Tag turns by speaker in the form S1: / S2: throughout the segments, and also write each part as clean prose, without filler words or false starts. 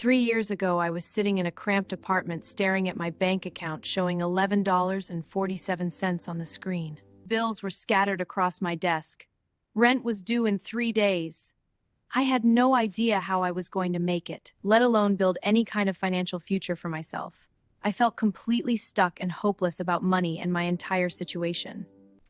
S1: 3 years ago, I was sitting in a cramped apartment staring at my bank account showing $11.47 on the screen. Bills were scattered across my desk. Rent was due in 3 days. I had no idea how I was going to make it, let alone build any kind of financial future for myself. I felt completely stuck and hopeless about money and my entire situation.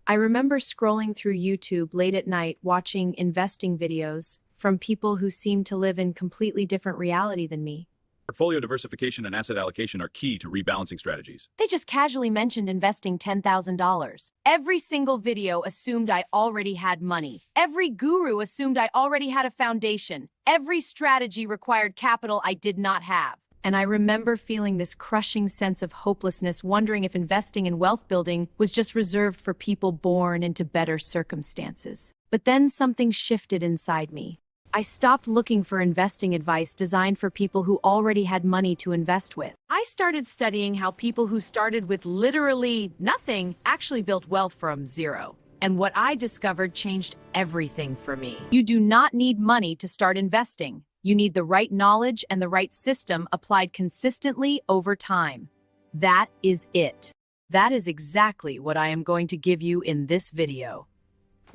S1: I remember scrolling through YouTube late at night watching investing videos from people who seemed to live in completely different reality than me.
S2: Portfolio diversification and asset allocation are key to rebalancing strategies.
S1: They just casually mentioned investing $10,000. Every single video assumed I already had money. Every guru assumed I already had a foundation. Every strategy required capital I did not have. And I remember feeling this crushing sense of hopelessness, wondering if investing in wealth building was just reserved for people born into better circumstances. But then something shifted inside me. I stopped looking for investing advice designed for people who already had money to invest with. I started studying how people who started with literally nothing actually built wealth from zero. And what I discovered changed everything for me. You do not need money to start investing. You need the right knowledge and the right system applied consistently over time. That is it. That is exactly what I am going to give you in this video.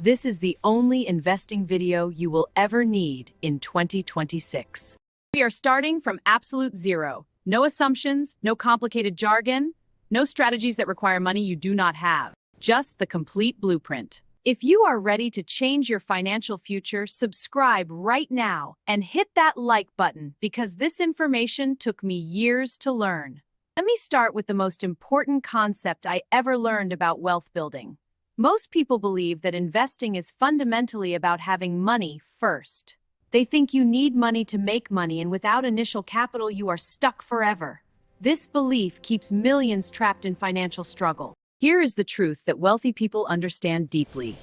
S1: This is the only investing video you will ever need in 2026. We are starting from absolute zero. No assumptions, no complicated jargon, no strategies that require money you do not have. Just the complete blueprint. If you are ready to change your financial future, subscribe right now and hit that like button because this information took me years to learn. Let me start with the most important concept I ever learned about wealth building. Most people believe that investing is fundamentally about having money first. They think you need money to make money, and without initial capital, you are stuck forever. This belief keeps millions trapped in financial struggle. Here is the truth that wealthy people understand deeply.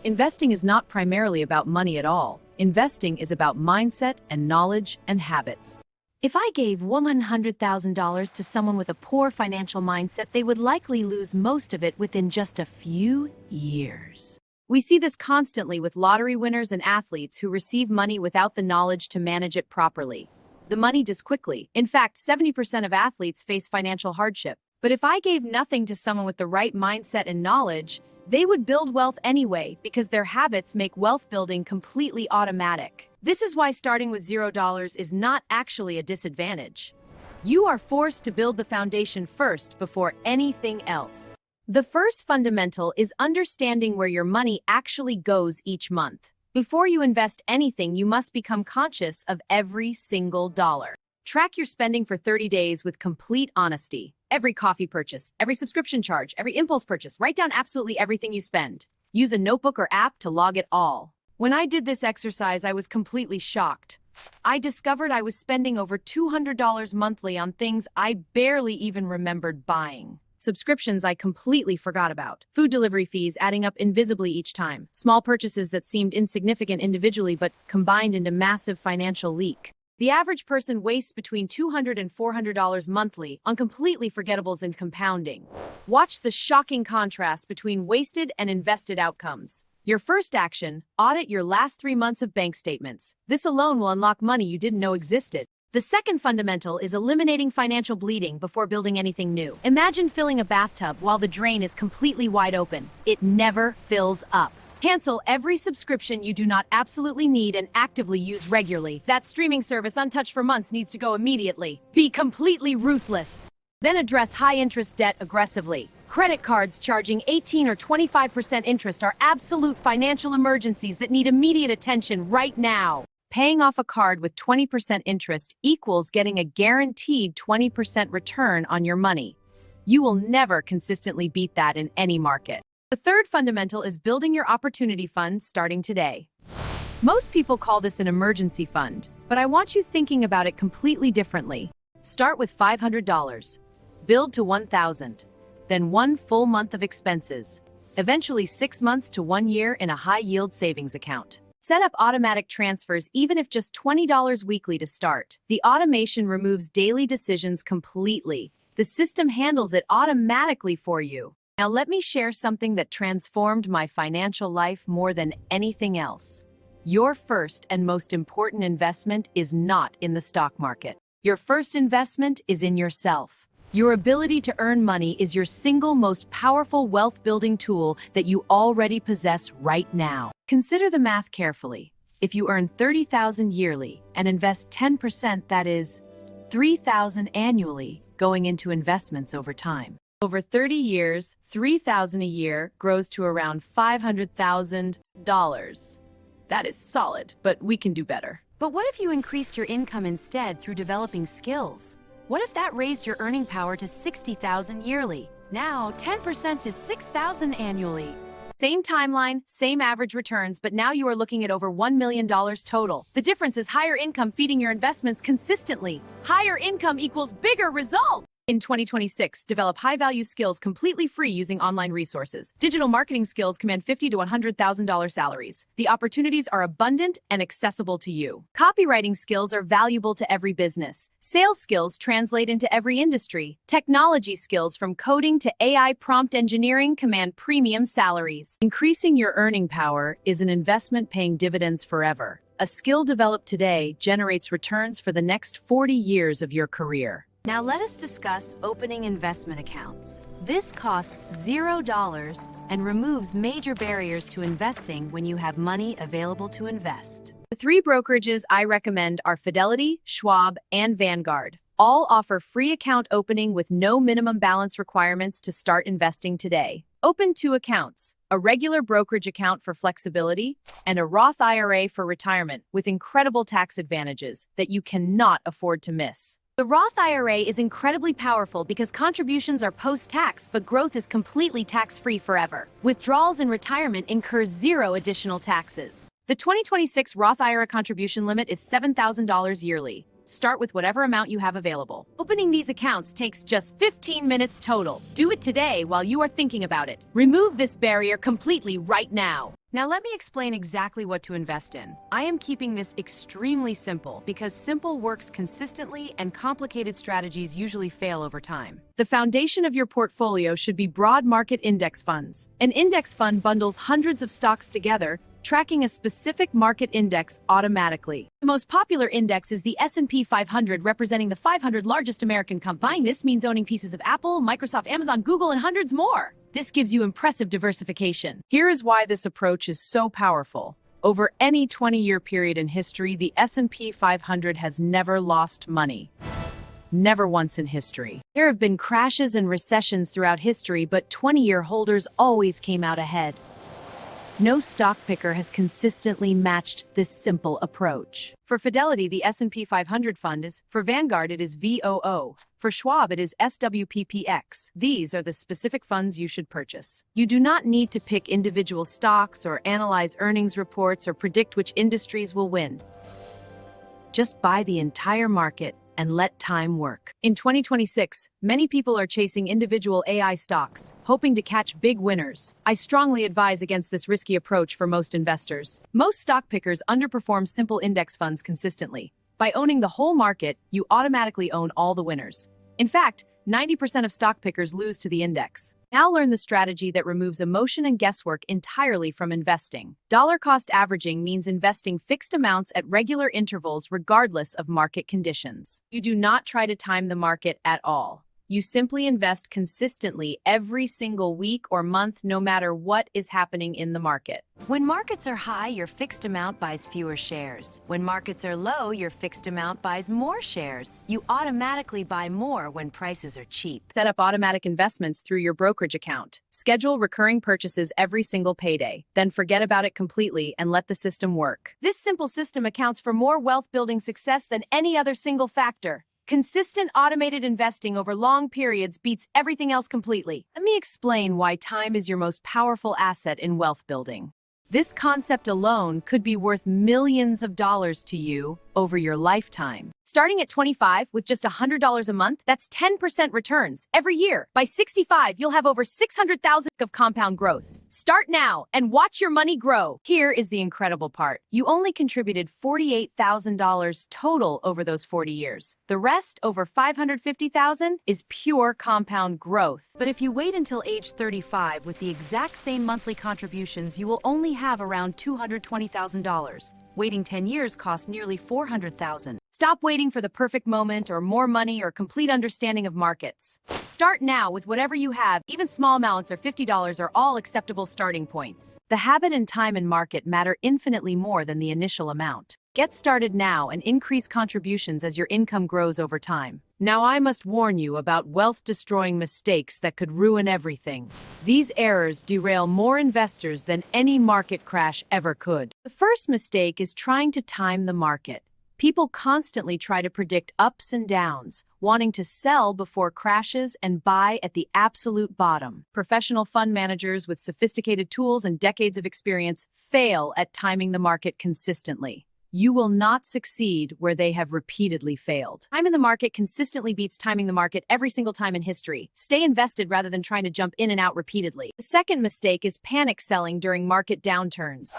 S1: Investing is not primarily about money at all. Investing is about mindset and knowledge and habits. If I gave $100,000 to someone with a poor financial mindset, they would likely lose most of it within just a few years. We see this constantly with lottery winners and athletes who receive money without the knowledge to manage it properly. The money dies quickly. In fact, 70% of athletes face financial hardship. But if I gave nothing to someone with the right mindset and knowledge, they would build wealth anyway because their habits make wealth building completely automatic. This is why starting with $0 is not actually a disadvantage. You are forced to build the foundation first before anything else. The first fundamental is understanding where your money actually goes each month. Before you invest anything, you must become conscious of every single dollar. Track your spending for 30 days with complete honesty. Every coffee purchase, every subscription charge, every impulse purchase, write down absolutely everything you spend. Use a notebook or app to log it all. When I did this exercise, I was completely shocked. I discovered I was spending over $200 monthly on things I barely even remembered buying. Subscriptions I completely forgot about. Food delivery fees adding up invisibly each time. Small purchases that seemed insignificant individually but combined into massive financial leak. The average person wastes between $200 and $400 monthly on completely forgettables and compounding. Watch the shocking contrast between wasted and invested outcomes. Your first action, audit your last 3 months of bank statements. This alone will unlock money you didn't know existed. The second fundamental is eliminating financial bleeding before building anything new. Imagine filling a bathtub while the drain is completely wide open. It never fills up. Cancel every subscription you do not absolutely need and actively use regularly. That streaming service untouched for months needs to go immediately. Be completely ruthless. Then address high-interest debt aggressively. Credit cards charging 18 or 25% interest are absolute financial emergencies that need immediate attention right now. Paying off a card with 20% interest equals getting a guaranteed 20% return on your money. You will never consistently beat that in any market. The third fundamental is building your opportunity fund starting today. Most people call this an emergency fund, but I want you thinking about it completely differently. Start with $500. Build to $1,000. Then 1 full month of expenses. Eventually 6 months to 1 year in a high-yield savings account. Set up automatic transfers even if just $20 weekly to start. The automation removes daily decisions completely. The system handles it automatically for you. Now let me share something that transformed my financial life more than anything else. Your first and most important investment is not in the stock market. Your first investment is in yourself. Your ability to earn money is your single most powerful wealth-building tool that you already possess right now. Consider the math carefully. If you earn $30,000 yearly and invest 10%, that is $3,000 annually going into investments over time. Over 30 years, $3,000 a year grows to around $500,000. That is solid, but we can do better.
S3: But what if you increased your income instead through developing skills? What if that raised your earning power to $60,000 yearly? Now, 10% is $6,000 annually.
S1: Same timeline, same average returns, but now you are looking at over $1 million total. The difference is higher income feeding your investments consistently. Higher income equals bigger results. In 2026, develop high-value skills completely free using online resources. Digital marketing skills command $50,000 to $100,000 salaries. The opportunities are abundant and accessible to you. Copywriting skills are valuable to every business. Sales skills translate into every industry. Technology skills from coding to AI prompt engineering command premium salaries. Increasing your earning power is an investment paying dividends forever. A skill developed today generates returns for the next 40 years of your career.
S3: Now let us discuss opening investment accounts. This costs $0 and removes major barriers to investing when you have money available to invest.
S1: The 3 brokerages I recommend are Fidelity, Schwab, and Vanguard. All offer free account opening with no minimum balance requirements to start investing today. Open 2 accounts, a regular brokerage account for flexibility and a Roth IRA for retirement with incredible tax advantages that you cannot afford to miss. The Roth IRA is incredibly powerful because contributions are post-tax, but growth is completely tax-free forever. Withdrawals in retirement incur 0 additional taxes. The 2026 Roth IRA contribution limit is $7,000 yearly. Start with whatever amount you have available. Opening these accounts takes just 15 minutes total. Do it today while you are thinking about it. Remove this barrier completely right now.
S3: Now let me explain exactly what to invest in. I am keeping this extremely simple because simple works consistently and complicated strategies usually fail over time.
S1: The foundation of your portfolio should be broad market index funds. An index fund bundles hundreds of stocks together, tracking a specific market index automatically. The most popular index is the S&P 500, representing the 500 largest American companies. Buying this means owning pieces of Apple, Microsoft, Amazon, Google, and hundreds more. This gives you impressive diversification. Here is why this approach is so powerful. Over any 20-year period in history, the S&P 500 has never lost money. Never once in history. There have been crashes and recessions throughout history, but 20-year holders always came out ahead. No stock picker has consistently matched this simple approach. For Fidelity, the S&P 500 fund is, for Vanguard, it is VOO. For Schwab, it is SWPPX. These are the specific funds you should purchase. You do not need to pick individual stocks or analyze earnings reports or predict which industries will win. Just buy the entire market and let time work. In 2026, many people are chasing individual AI stocks, hoping to catch big winners. I strongly advise against this risky approach for most investors. Most stock pickers underperform simple index funds consistently. By owning the whole market, you automatically own all the winners. In fact, 90% of stock pickers lose to the index. Now learn the strategy that removes emotion and guesswork entirely from investing. Dollar cost averaging means investing fixed amounts at regular intervals regardless of market conditions. You do not try to time the market at all. You simply invest consistently every single week or month, no matter what is happening in the market.
S3: When markets are high, your fixed amount buys fewer shares. When markets are low, your fixed amount buys more shares. You automatically buy more when prices are cheap.
S1: Set up automatic investments through your brokerage account. Schedule recurring purchases every single payday. Then forget about it completely and let the system work. This simple system accounts for more wealth-building success than any other single factor. Consistent automated investing over long periods beats everything else completely. Let me explain why time is your most powerful asset in wealth building. This concept alone could be worth millions of dollars to you over your lifetime. Starting at 25 with just $100 a month, that's 10% returns every year. By 65, you'll have over 600,000 of compound growth. Start now and watch your money grow. Here is the incredible part. You only contributed $48,000 total over those 40 years. The rest, over $550,000, is pure compound growth. But if you wait until age 35 with the exact same monthly contributions, you will only have around $220,000. Waiting 10 years costs nearly $400,000. Stop waiting for the perfect moment or more money or complete understanding of markets. Start now with whatever you have. Even small amounts or $50 are all acceptable starting points. The habit and time in market matter infinitely more than the initial amount. Get started now and increase contributions as your income grows over time. Now I must warn you about wealth-destroying mistakes that could ruin everything. These errors derail more investors than any market crash ever could. The first mistake is trying to time the market. People constantly try to predict ups and downs, wanting to sell before crashes and buy at the absolute bottom. Professional fund managers with sophisticated tools and decades of experience fail at timing the market consistently. You will not succeed where they have repeatedly failed. Time in the market consistently beats timing the market every single time in history. Stay invested rather than trying to jump in and out repeatedly. The second mistake is panic selling during market downturns.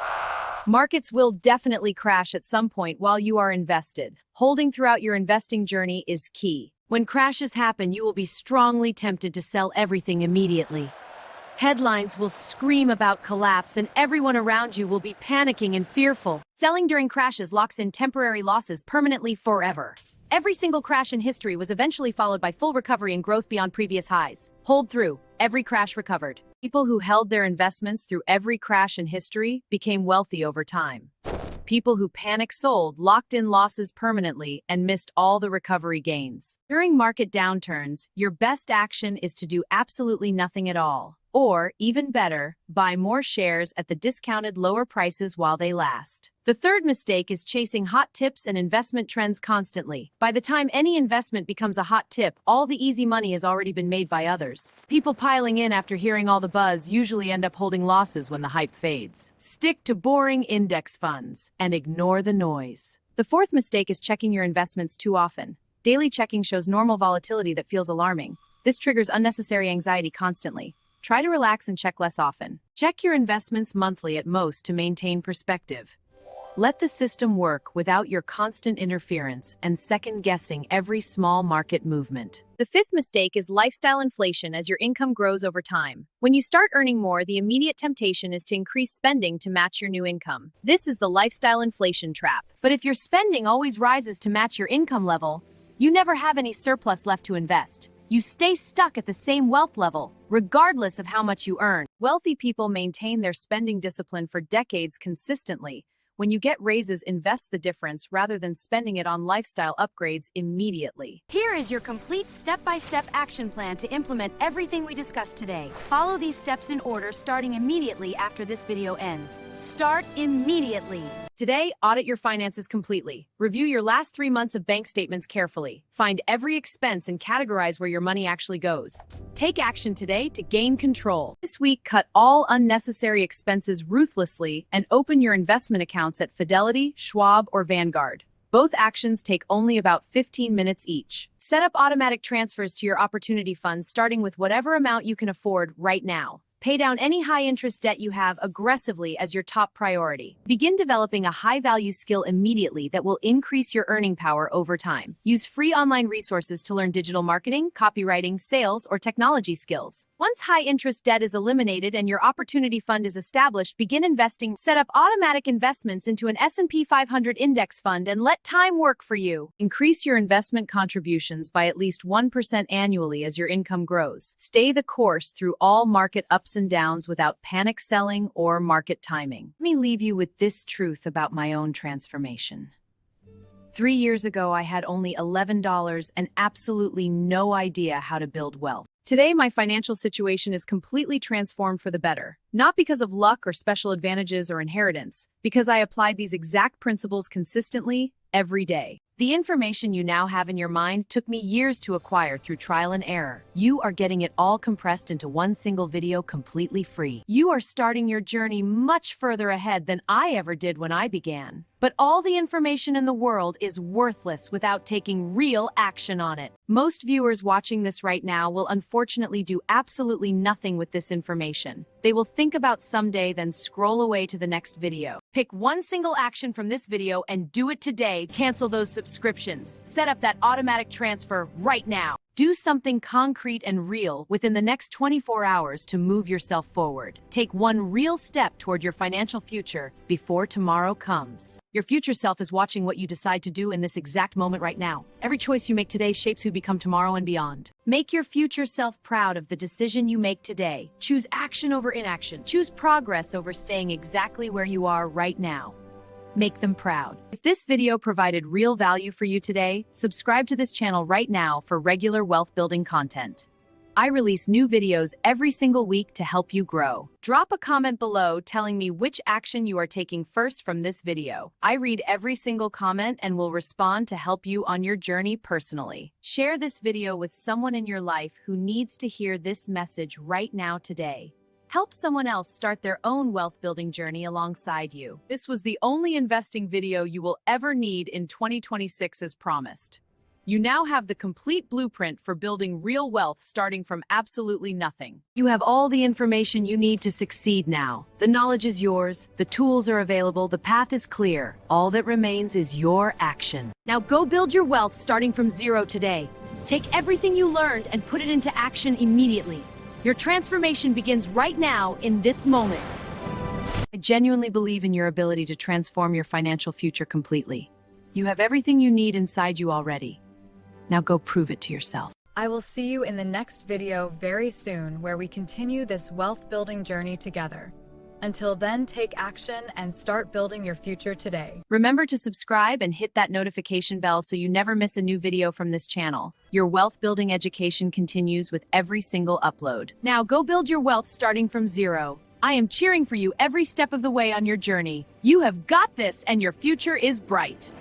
S1: Markets will definitely crash at some point while you are invested. Holding throughout your investing journey is key. When crashes happen, you will be strongly tempted to sell everything immediately. Headlines will scream about collapse and everyone around you will be panicking and fearful. Selling during crashes locks in temporary losses permanently forever. Every single crash in history was eventually followed by full recovery and growth beyond previous highs. Hold through. Every crash recovered. People who held their investments through every crash in history became wealthy over time. People who panic sold locked in losses permanently and missed all the recovery gains. During market downturns, your best action is to do absolutely nothing at all. Or, even better, buy more shares at the discounted lower prices while they last. The third mistake is chasing hot tips and investment trends constantly. By the time any investment becomes a hot tip, all the easy money has already been made by others. People piling in after hearing all the buzz usually end up holding losses when the hype fades. Stick to boring index funds and ignore the noise. The fourth mistake is checking your investments too often. Daily checking shows normal volatility that feels alarming. This triggers unnecessary anxiety constantly. Try to relax and check less often. Check your investments monthly at most to maintain perspective. Let the system work without your constant interference and second-guessing every small market movement. The fifth mistake is lifestyle inflation as your income grows over time. When you start earning more, the immediate temptation is to increase spending to match your new income. This is the lifestyle inflation trap. But if your spending always rises to match your income level, you never have any surplus left to invest. You stay stuck at the same wealth level, regardless of how much you earn. Wealthy people maintain their spending discipline for decades consistently. When you get raises, invest the difference rather than spending it on lifestyle upgrades immediately.
S3: Here is your complete step-by-step action plan to implement everything we discussed today. Follow these steps in order, starting immediately after this video ends. Start immediately.
S1: Today, audit your finances completely. Review your last 3 months of bank statements carefully. Find every expense and categorize where your money actually goes. Take action today to gain control. This week, cut all unnecessary expenses ruthlessly and open your investment accounts at Fidelity, Schwab, or Vanguard. Both actions take only about 15 minutes each. Set up automatic transfers to your opportunity funds, starting with whatever amount you can afford right now. Pay down any high-interest debt you have aggressively as your top priority. Begin developing a high-value skill immediately that will increase your earning power over time. Use free online resources to learn digital marketing, copywriting, sales, or technology skills. Once high-interest debt is eliminated and your opportunity fund is established, begin investing. Set up automatic investments into an S&P 500 index fund and let time work for you. Increase your investment contributions by at least 1% annually as your income grows. Stay the course through all market ups and downs without panic selling or market timing. Let me leave you with this truth about my own transformation. 3 years ago, I had only $11 and absolutely no idea how to build wealth. Today, my financial situation is completely transformed for the better. Not because of luck or special advantages or inheritance, because I applied these exact principles consistently every day. The information you now have in your mind took me years to acquire through trial and error. You are getting it all compressed into one single video completely free. You are starting your journey much further ahead than I ever did when I began. But all the information in the world is worthless without taking real action on it. Most viewers watching this right now will unfortunately do absolutely nothing with this information. They will think about someday, then scroll away to the next video. Pick one single action from this video and do it today. Cancel those subscriptions. Set up that automatic transfer right now. Do something concrete and real within the next 24 hours to move yourself forward. Take one real step toward your financial future before tomorrow comes. Your future self is watching what you decide to do in this exact moment right now. Every choice you make today shapes who you become tomorrow and beyond. Make your future self proud of the decision you make today. Choose action over inaction. Choose progress over staying exactly where you are right now. Make them proud. If this video provided real value for you today, subscribe to this channel right now for regular wealth building content. I release new videos every single week to help you grow. Drop a comment below telling me which action you are taking first from this video. I read every single comment and will respond to help you on your journey personally. Share this video with someone in your life who needs to hear this message right now today. Help someone else start their own wealth-building journey alongside you. This was the only investing video you will ever need in 2026 as promised. You now have the complete blueprint for building real wealth starting from absolutely nothing. You have all the information you need to succeed now. The knowledge is yours, the tools are available, the path is clear. All that remains is your action. Now go build your wealth starting from zero today. Take everything you learned and put it into action immediately. Your transformation begins right now in this moment. I genuinely believe in your ability to transform your financial future completely. You have everything you need inside you already. Now go prove it to yourself.
S4: I will see you in the next video very soon where we continue this wealth building journey together. Until then, take action and start building your future today.
S1: Remember to subscribe and hit that notification bell so you never miss a new video from this channel. Your wealth building education continues with every single upload. Now go build your wealth starting from zero. I am cheering for you every step of the way on your journey. You have got this and your future is bright.